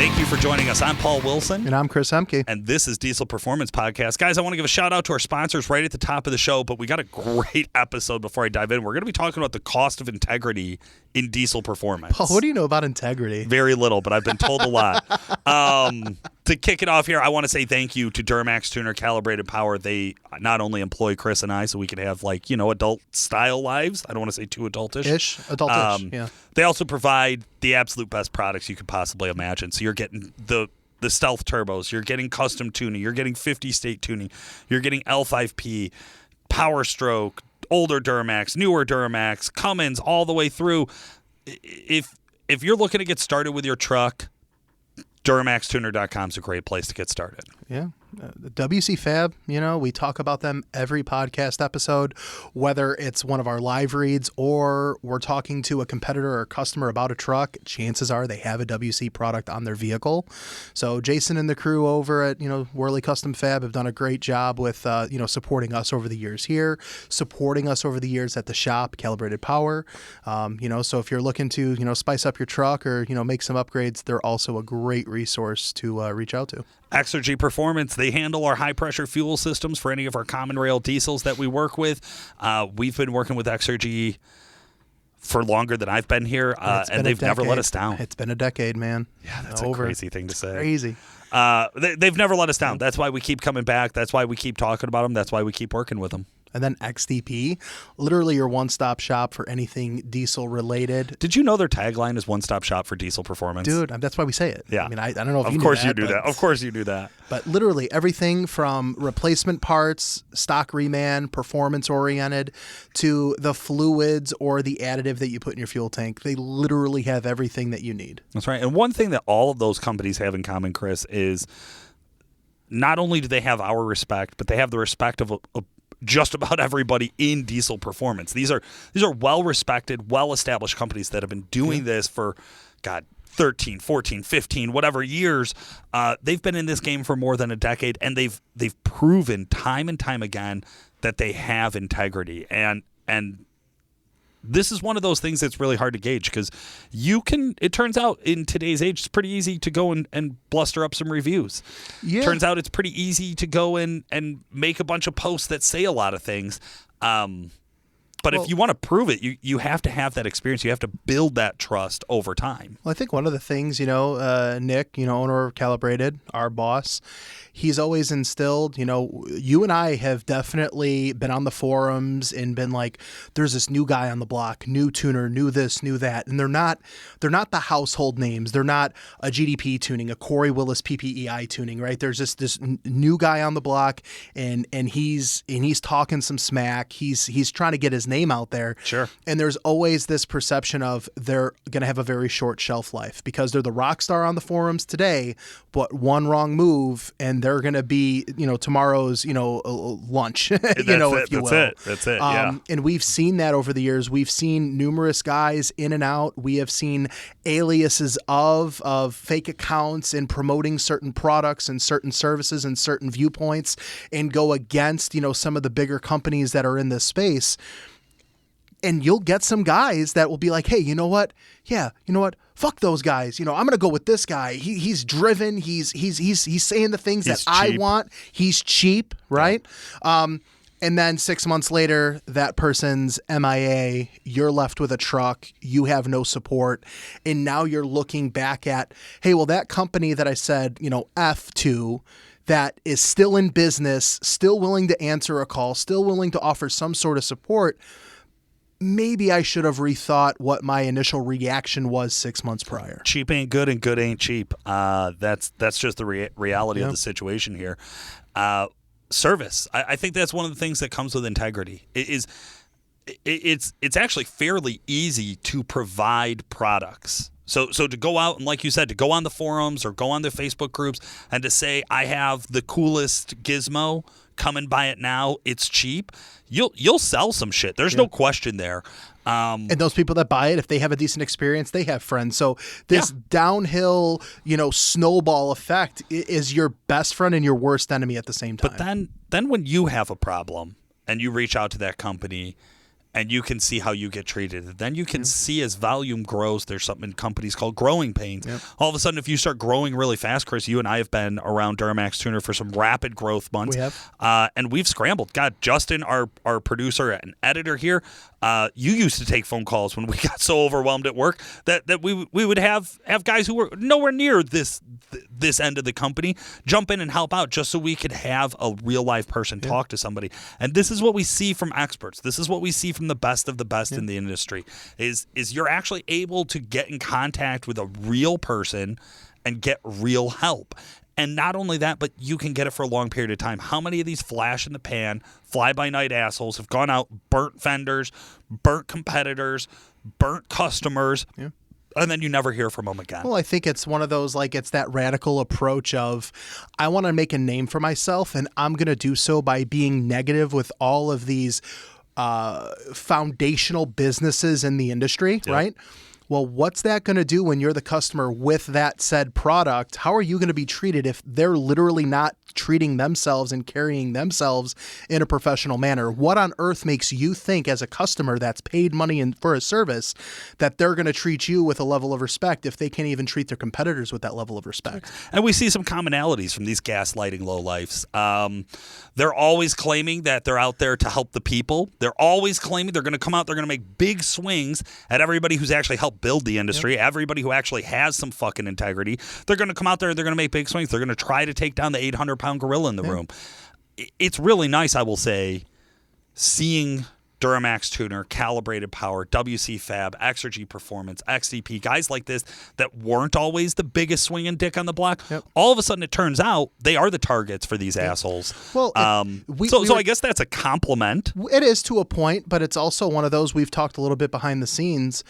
Thank you for joining us. I'm Paul Wilson. And I'm Chris Hemke. And this is Diesel Performance Podcast. Guys, I want to give a shout out to our sponsors right at the top of the show, but we got a great episode before I dive in. We're going to be talking about the cost of integrity in diesel performance. Paul, what do you know about integrity? Very little, but I've been told a lot. To kick it off here, I want to say thank you to Duramax Tuner Calibrated Power. They not only employ Chris and I so we can have, adult-style lives. I don't want to say too adultish. Adultish, yeah. They also provide the absolute best products you could possibly imagine. So you're getting the stealth turbos, you're getting custom tuning, you're getting 50-state tuning, you're getting L5P, Power Stroke, older Duramax, newer Duramax, Cummins, all the way through. If you're looking to get started with your truck, DuramaxTuner.com is a great place to get started. Yeah. WC Fab, we talk about them every podcast episode, whether it's one of our live reads or we're talking to a competitor or customer about a truck. Chances are they have a WC product on their vehicle. So Jason and the crew over at, Worley Custom Fab have done a great job with, supporting us over the years here, supporting us over the years at the shop, Calibrated Power. So if you're looking to, spice up your truck or, make some upgrades, they're also a great resource to reach out to. Exergy Performance, they handle our high-pressure fuel systems for any of our common rail diesels that we work with. We've been working with Exergy for longer than I've been here, and they've never let us down. It's been a decade, man. Yeah, that's a crazy thing to say. Crazy. They've never let us down. That's why we keep coming back. That's why we keep talking about them. That's why we keep working with them. And then XDP, literally your one-stop shop for anything diesel-related. Did you know their tagline is one-stop shop for diesel performance? Dude, that's why we say it. Yeah. I mean, I don't know if you knew that. Of course you do that. Of course you do that. But literally everything from replacement parts, stock reman, performance-oriented, to the fluids or the additive that you put in your fuel tank. They literally have everything that you need. That's right. And one thing that all of those companies have in common, Chris, is not only do they have our respect, but they have the respect of just about everybody in diesel performance. These are well-respected, well-established companies that have been doing this for, 13, 14, 15, whatever years. They've been in this game for more than a decade, and they've proven time and time again that they have integrity. And this is one of those things that's really hard to gauge because it turns out in today's age, it's pretty easy to go and bluster up some reviews. Yeah. Turns out it's pretty easy to go and make a bunch of posts that say a lot of things. But if you want to prove it, you have to have that experience. You have to build that trust over time. Well, I think one of the things, Nick, owner of Calibrated, our boss, he's always instilled, you and I have definitely been on the forums and been like, there's this new guy on the block, new tuner, new this, new that. And they're not the household names. They're not a GDP tuning, a Corey Willis PPEI tuning, right? There's just this new guy on the block and he's talking some smack. He's trying to get his name out there. Sure. And there's always this perception of they're going to have a very short shelf life because they're the rock star on the forums today, but one wrong move and they're going to be, tomorrow's, lunch, if you will. That's it. Yeah. And we've seen that over the years. We've seen numerous guys in and out. We have seen aliases of fake accounts and promoting certain products and certain services and certain viewpoints and go against, some of the bigger companies that are in this space. And you'll get some guys that will be like, hey, you know what? Yeah, you know what? Fuck those guys. I'm going to go with this guy. He's driven. He's saying the things that I want. He's cheap, right? Yeah. And then 6 months later, that person's MIA, you're left with a truck, you have no support, and now you're looking back at, hey, well, that company that I said, F to, that is still in business, still willing to answer a call, still willing to offer some sort of support, maybe I should have rethought what my initial reaction was 6 months prior. Cheap ain't good and good ain't cheap. That's just the reality of the situation here. Service. I think that's one of the things that comes with integrity. It's actually fairly easy to provide products. So to go out and, like you said, to go on the forums or go on the Facebook groups and to say, I have the coolest gizmo, come and buy it now, it's cheap, you'll sell some shit. There's no question there. And those people that buy it, if they have a decent experience, they have friends. So this downhill, snowball effect is your best friend and your worst enemy at the same time. But then when you have a problem and you reach out to that company and you can see how you get treated. And then you can see as volume grows, there's something in companies called growing pains. All of a sudden, if you start growing really fast, Chris, you and I have been around Duramax Tuner for some rapid growth months. We have. And we've scrambled. God, Justin, our producer and editor here, you used to take phone calls when we got so overwhelmed at work that we would have guys who were nowhere near this end of the company jump in and help out just so we could have a real live person talk to somebody. And this is what we see from experts. This is what we see from the best of the best in the industry is you're actually able to get in contact with a real person and get real help. And not only that, but you can get it for a long period of time. How many of these flash in the pan, fly-by-night assholes have gone out, burnt vendors, burnt competitors, burnt customers, and then you never hear from them again? Well, I think it's one of those, like, it's that radical approach of, I want to make a name for myself, and I'm going to do so by being negative with all of these foundational businesses in the industry, right? Well, what's that going to do when you're the customer with that said product? How are you going to be treated if they're literally not treating themselves and carrying themselves in a professional manner? What on earth makes you think as a customer that's paid money for a service that they're going to treat you with a level of respect if they can't even treat their competitors with that level of respect? And we see some commonalities from these gaslighting lowlifes. They're always claiming that they're out there to help the people. They're always claiming they're going to come out, they're going to make big swings at everybody who's actually helped build the industry, everybody who actually has some fucking integrity. They're going to come out there, they're going to make big swings. They're going to try to take down the 800-pound gorilla in the room. It's really nice, I will say, seeing Duramax Tuner, Calibrated Power, WC Fab, Exergy Performance, XDP, guys like this that weren't always the biggest swinging dick on the block. All of a sudden, it turns out they are the targets for these assholes. Well, so I guess that's a compliment. It is to a point, but it's also one of those we've talked a little bit behind the scenes.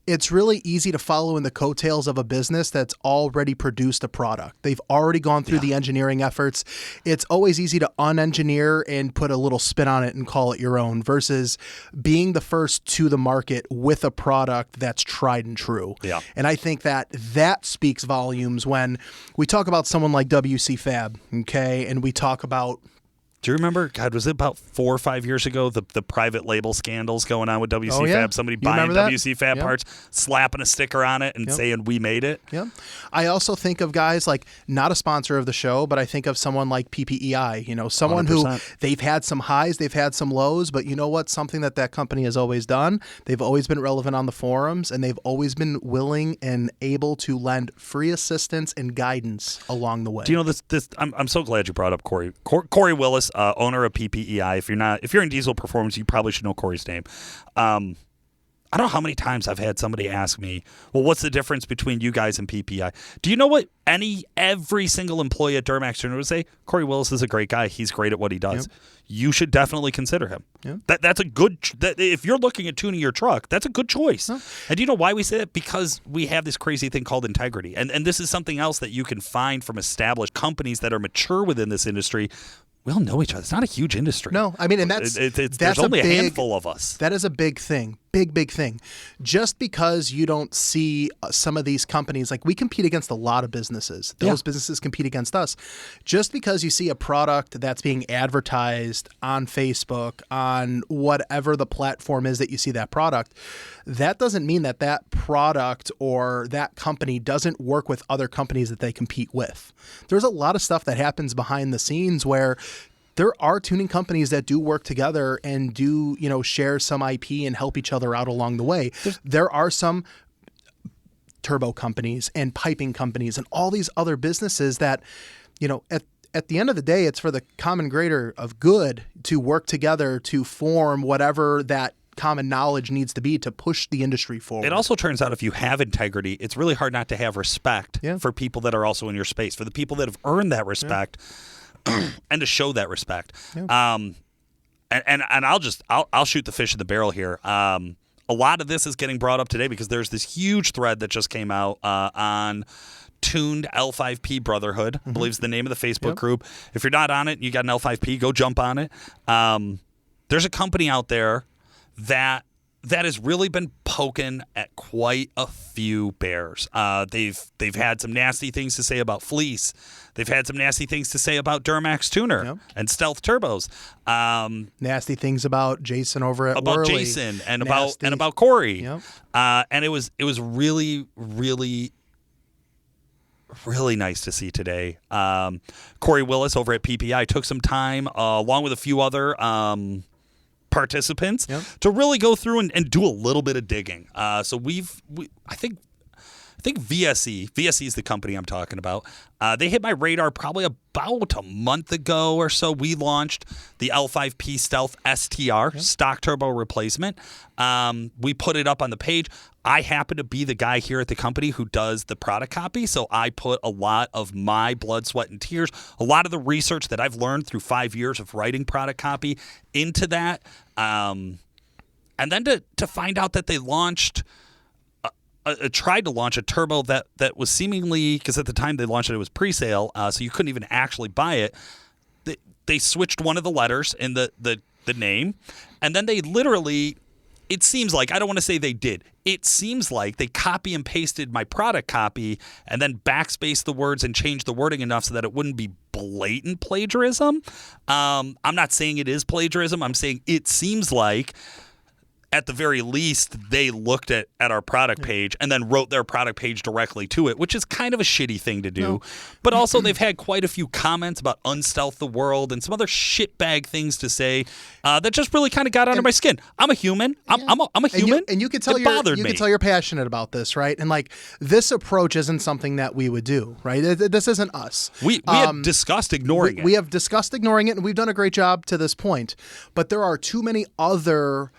It's really easy to follow in the coattails of a business that's already produced a product. They've already gone through the engineering efforts. It's always easy to unengineer and put a little spin on it and call it your own versus being the first to the market with a product that's tried and true. And I think that speaks volumes when we talk about someone like WC Fab, okay, and we talk about... Do you remember, God, was it about 4 or 5 years ago, the private label scandals going on with WC Fab? Somebody buying WC Fab parts, slapping a sticker on it and saying, we made it. I also think of guys like, not a sponsor of the show, but I think of someone like PPEI, someone 100%. Who they've had some highs, they've had some lows, but you know what? Something that company has always done. They've always been relevant on the forums, and they've always been willing and able to lend free assistance and guidance along the way. Do you know this? I'm so glad you brought up Corey. Corey Willis, owner of PPEI. If you're in diesel performance, you probably should know Corey's name. I don't know how many times I've had somebody ask me, well, what's the difference between you guys and PPEI? Do you know what every single employee at Duramax Tuner would say? Corey Willis is a great guy. He's great at what he does. You should definitely consider him. That's a good. If you're looking at tuning your truck, that's a good choice. And do you know why we say that? Because we have this crazy thing called integrity, and this is something else that you can find from established companies that are mature within this industry. We all know each other. It's not a huge industry. No, I mean, and that's there's only a handful of us. That is a big thing. Big thing. Just because you don't see some of these companies, like we compete against a lot of businesses. Those businesses compete against us. Just because you see a product that's being advertised on Facebook, on whatever the platform is that you see that product, that doesn't mean that product or that company doesn't work with other companies that they compete with. There's a lot of stuff that happens behind the scenes where there are tuning companies that do work together and do, share some IP and help each other out along the way. There are some turbo companies and piping companies and all these other businesses that, at the end of the day, it's for the common greater of good to work together to form whatever that common knowledge needs to be to push the industry forward. It also turns out if you have integrity, it's really hard not to have respect for people that are also in your space, for the people that have earned that respect. And to show that respect. And I'll shoot the fish in the barrel here. A lot of this is getting brought up today because there's this huge thread that just came out on Tuned L5P Brotherhood, I believe is the name of the Facebook group. If you're not on it, you got an L5P, go jump on it. There's a company out there that that has really been poking at quite a few bears. They've had some nasty things to say about fleece. They've had some nasty things to say about Duramax tuner and Stealth turbos. Nasty things about Jason over at about Worley. Jason and about Corey. Yep. And it was really, really, really nice to see today. Corey Willis over at PPI took some time, along with a few other participants, to really go through and do a little bit of digging. So I think VSE is the company I'm talking about. They hit my radar probably about a month ago or so. We launched the L5P Stealth STR stock turbo replacement. We put it up on the page. I happen to be the guy here at the company who does the product copy, so I put a lot of my blood, sweat, and tears, a lot of the research that I've learned through 5 years of writing product copy into that. And then to find out that they launched tried to launch a turbo that was seemingly, because at the time they launched it, it was pre-sale, so you couldn't even actually buy it. They switched one of the letters in the name, and then they literally, it seems like, I don't want to say they did, it seems like they copy and pasted my product copy and then backspaced the words and changed the wording enough so that it wouldn't be blatant plagiarism. I'm not saying it is plagiarism. I'm saying it seems like, at the very least, they looked at our product page and then wrote their product page directly to it, which is kind of a shitty thing to do. No. But also, they've had quite a few comments about Unstealth the World and some other shitbag things to say that just really kind of got under my skin. I'm a human. I'm a human. And you can tell you're passionate about this, right? And like, this approach isn't something that we would do, right? This isn't us. We have discussed ignoring it. We have discussed ignoring it, and we've done a great job to this point. But there are too many other,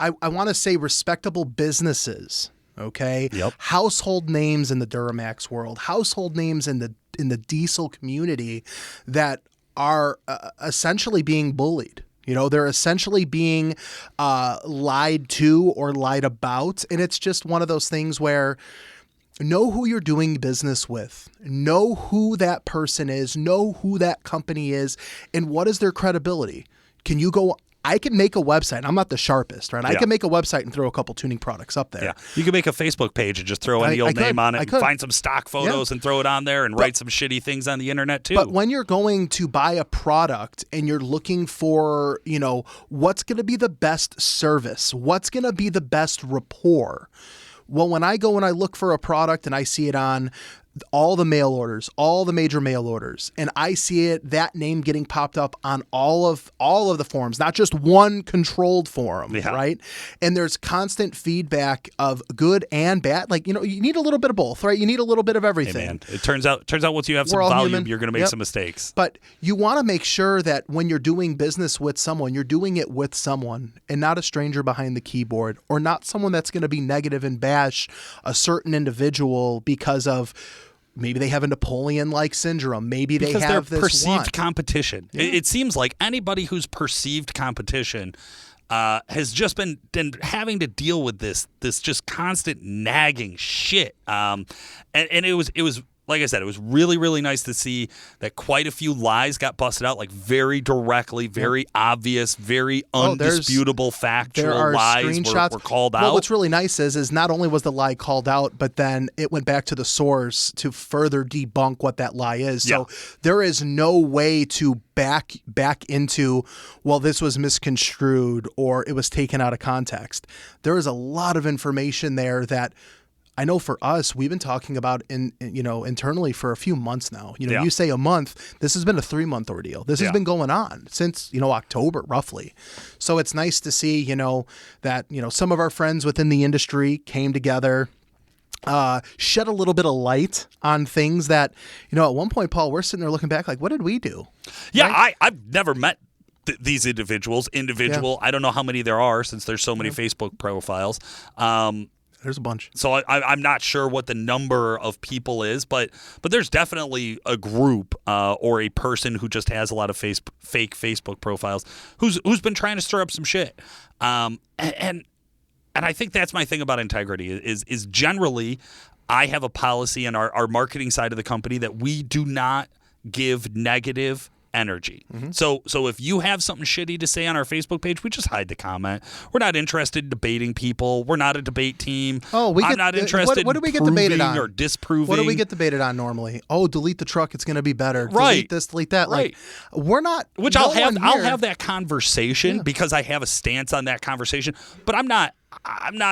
I want to say, respectable businesses, okay? Yep. Household names in the Duramax world, household names in the diesel community that are essentially being bullied. You know, they're essentially being lied to or lied about, and it's just one of those things where know who you're doing business with, know who that person is, know who that company is, and what is their credibility. I can make a website. I'm not the sharpest, right? I can make a website and throw a couple tuning products up there. Yeah, you can make a Facebook page and just throw any old name on it and find some stock photos and throw it on there and write some shitty things on the internet too. But when you're going to buy a product and you're looking for, what's going to be the best service, what's going to be the best rapport. Well, when I go and I look for a product and I see it on all the mail orders, all the major mail orders, and I see that name getting popped up on all of the forums, not just one controlled forum, right? And there's constant feedback of good and bad. Like, you need a little bit of both, right? You need a little bit of everything. Hey man, it turns out once you have some volume, you're going to make some mistakes. But you want to make sure that when you're doing business with someone, you're doing it with someone and not a stranger behind the keyboard, or not someone that's going to be negative and bash a certain individual because of maybe they have a Napoleon-like syndrome. Maybe they have this perceived competition. Yeah. It seems like anybody who's perceived competition has just been having to deal with this just constant nagging shit. And it was. Like I said, it was really, really nice to see that quite a few lies got busted out, like very directly, very obvious, very undisputable, factual lies were called out. Well, what's really nice is not only was the lie called out, but then it went back to the source to further debunk what that lie is. So there is no way to back into, well, this was misconstrued or it was taken out of context. There is a lot of information there that I know for us, we've been talking about internally for a few months now. You say a month, this has been a 3-month ordeal. This has been going on since, October, roughly. So it's nice to see, that, some of our friends within the industry came together, shed a little bit of light on things that, at one point, Paul, we're sitting there looking back like, what did we do? Yeah, right? I've never met these individuals. I don't know how many there are since there's so many Facebook profiles. There's a bunch. So I'm not sure what the number of people is, but there's definitely a group or a person who just has a lot of fake Facebook profiles who's been trying to stir up some shit. And I think that's my thing about integrity is generally I have a policy in our marketing side of the company that we do not give negative energy. So if you have something shitty to say on our Facebook page, we just hide the comment. We're not interested in debating people. We're not a debate team. Oh, I'm not interested what do we in get debated proving on? or disproving. What do we get debated on normally? Oh, delete the truck. It's going to be better. Right. Delete this, delete that. Right. Like, we're not. Which no I'll have. one I'll here- have that conversation because I have a stance on that conversation. But I'm not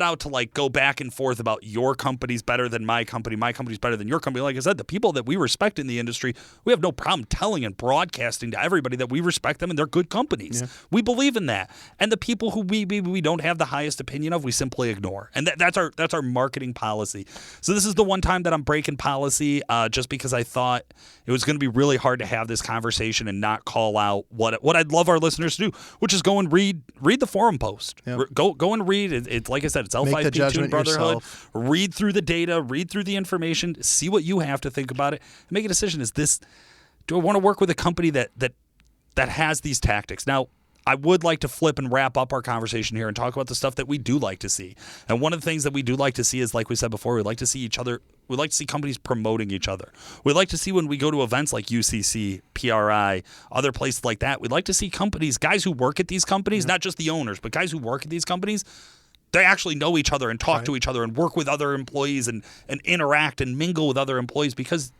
out to like go back and forth about your company's better than my company's better than your company. Like I said, the people that we respect in the industry, we have no problem telling and broadcasting to everybody that we respect them and they're good companies. Yeah. We believe in that. And the people who we don't have the highest opinion of, we simply ignore. And that's our marketing policy. So this is the one time that I'm breaking policy just because I thought it was going to be really hard to have this conversation and not call out what I'd love our listeners to do, which is go and read the forum post. Yep. Go and read it. It's like I said, it's Make the L5P2 judgment Brotherhood. yourself. Read through the data, read through the information, see what you have to think about it, and make a decision. Do I want to work with a company that has these tactics? Now, I would like to flip and wrap up our conversation here and talk about the stuff that we do like to see. And one of the things that we do like to see is, like we said before, we like to see each other. We like to see companies promoting each other. We like to see when we go to events like UCC, PRI, other places like that. We'd like to see companies, guys who work at these companies, not just the owners, but guys who work at these companies, they actually know each other and talk to each other and work with other employees and interact and mingle with other employees because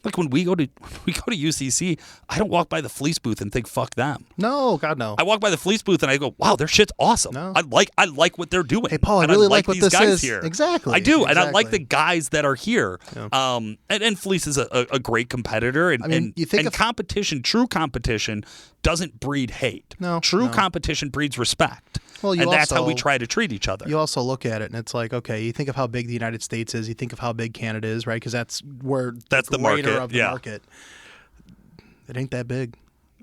like when we go to UCC, I don't walk by the fleece booth and think fuck them. No, God, no. I walk by the fleece booth and I go, wow, their shit's awesome. No. I like what they're doing. Hey, Paul, I and really like like what these this guys is. here. Exactly. I do, and I like Exactly. the guys that are here. Yeah. And Fleece is a great competitor. And, I mean, you think and of- competition, true competition, doesn't breed hate. No, True no. competition breeds respect. Well, you and that's how we also- try to treat each other. You also look at it and it's like, okay, you think of how big the United States is, you think of how big Canada is, right? Because that's where That's the greater market, of the yeah. market. It ain't that big.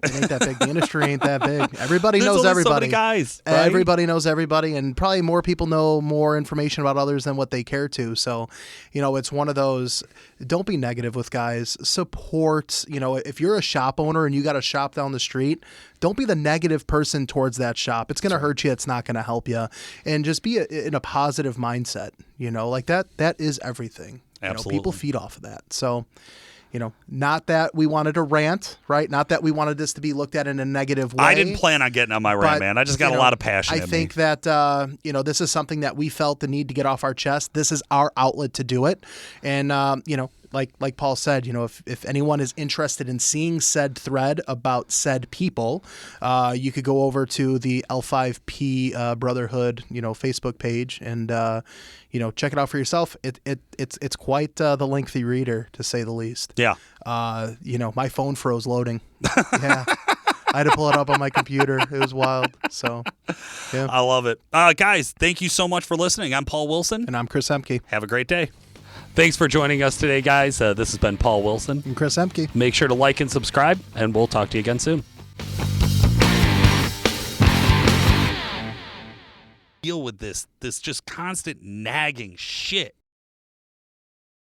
It ain't that big. The industry ain't that big. Everybody There's knows only everybody. so many guys, right? Everybody knows everybody, and probably more people know more information about others than what they care to. So, it's one of those. Don't be negative with guys. Support. If you're a shop owner and you got a shop down the street, don't be the negative person towards that shop. It's going to hurt you. It's not going to help you. And just be in a positive mindset. Like that. That is everything. Absolutely. People feed off of that. So. Not that we wanted to rant, right? Not that we wanted this to be looked at in a negative way. I didn't plan on getting on my rant, but, man. I just got a lot of passion in I me. think that, this is something that we felt the need to get off our chest. This is our outlet to do it. And, like Paul said, if anyone is interested in seeing said thread about said people, you could go over to the L5P Brotherhood, Facebook page and, check it out for yourself. It's quite the lengthy reader, to say the least. Yeah. My phone froze loading. Yeah. I had to pull it up on my computer. It was wild. So, yeah. I love it. Guys, thank you so much for listening. I'm Paul Wilson. And I'm Chris Emke. Have a great day. Thanks for joining us today, guys. This has been Paul Wilson. And Chris Emke. Make sure to like and subscribe, and we'll talk to you again soon. Deal with this just constant nagging shit.